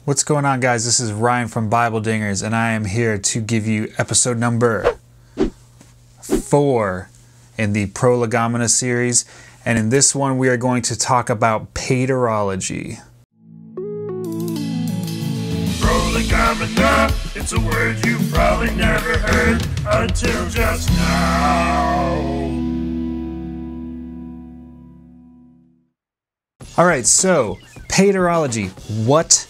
What's going on, guys? This is Ryan from Bible Dingers, and I am here to give you episode number 4 in the Prolegomena series. And in this one, we are going to talk about Paterology. Prolegomena, it's a word you've probably never heard until just now. Alright, so Paterology. What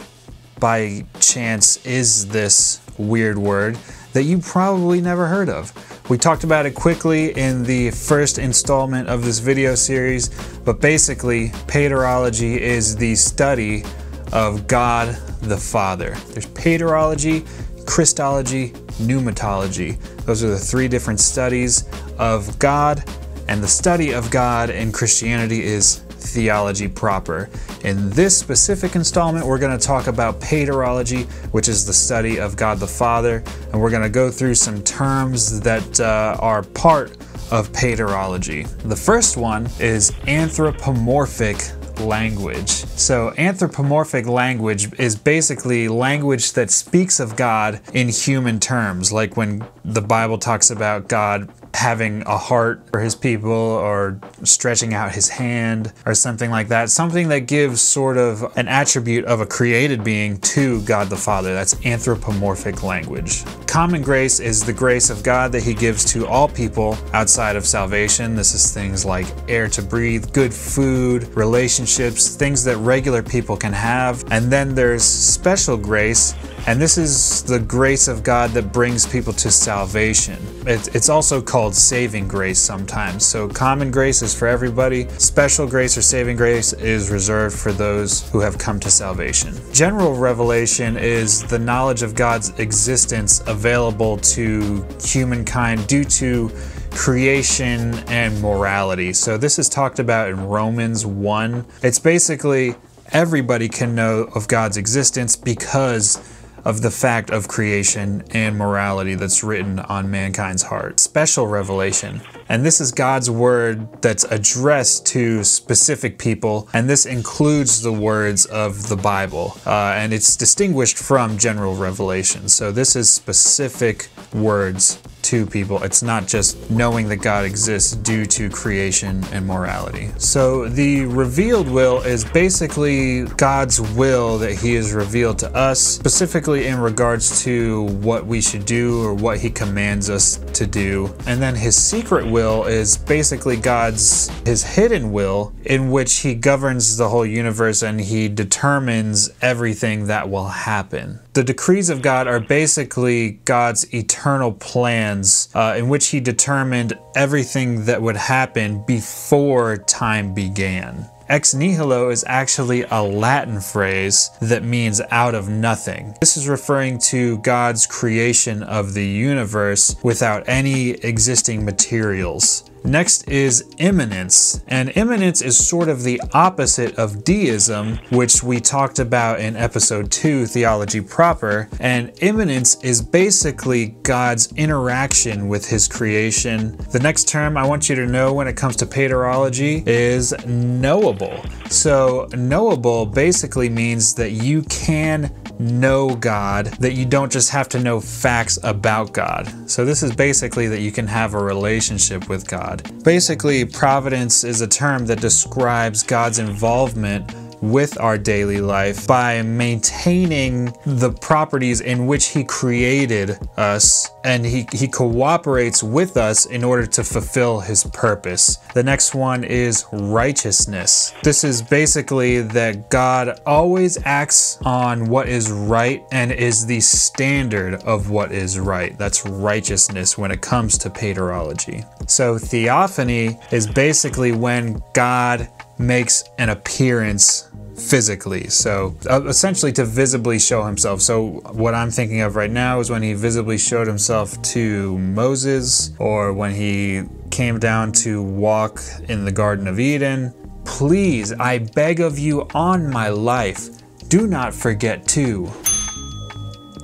by chance is this weird word that you probably never heard of? We talked about it quickly in the first installment of this video series, but basically Paterology is the study of God the Father. There's Paterology, Christology, Pneumatology. Those are the 3 different studies of God, and the study of God in Christianity is theology proper. In this specific installment, we're going to talk about Paterology, which is the study of God the Father, and we're going to go through some terms that are part of Paterology. The first one is anthropomorphic language. So anthropomorphic language is basically language that speaks of God in human terms, like when the Bible talks about God having a heart for his people or stretching out his hand or something like that. Something that gives sort of an attribute of a created being to God the Father. That's anthropomorphic language. Common grace is the grace of God that he gives to all people outside of salvation. This is things like air to breathe, good food, relationships, things that regular people can have. And then there's special grace, and this is the grace of God that brings people to salvation. It's also called saving grace sometimes. So common grace is for everybody. Special grace or saving grace is reserved for those who have come to salvation. General revelation is the knowledge of God's existence available to humankind due to creation and morality. So this is talked about in Romans 1. It's basically everybody can know of God's existence because of the fact of creation and morality that's written on mankind's heart. Special revelation. And this is God's word that's addressed to specific people, and this includes the words of the Bible. And it's distinguished from general revelation. So this is specific words to people. It's not just knowing that God exists due to creation and morality. So the revealed will is basically God's will that he has revealed to us, specifically in regards to what we should do or what he commands us to do. And then his secret will is basically his hidden will, in which he governs the whole universe and he determines everything that will happen. The decrees of God are basically God's eternal plans in which he determined everything that would happen before time began. Ex nihilo is actually a Latin phrase that means out of nothing. This is referring to God's creation of the universe without any existing materials. Next is imminence, and imminence is sort of the opposite of deism, which we talked about in episode 2, Theology Proper, and imminence is basically God's interaction with his creation. The next term I want you to know when it comes to Paterology is knowable. So knowable basically means that you can know God, that you don't just have to know facts about God. So this is basically that you can have a relationship with God. Basically, providence is a term that describes God's involvement with our daily life by maintaining the properties in which he created us, and he cooperates with us in order to fulfill his purpose. The next one is righteousness. This is basically that God always acts on what is right and is the standard of what is right. That's righteousness when it comes to Paterology. So theophany is basically when God makes an appearance physically, so essentially to visibly show himself. So what I'm thinking of right now is when he visibly showed himself to Moses, or when he came down to walk in the Garden of Eden. Please, I beg of you on my life, do not forget to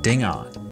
ding on.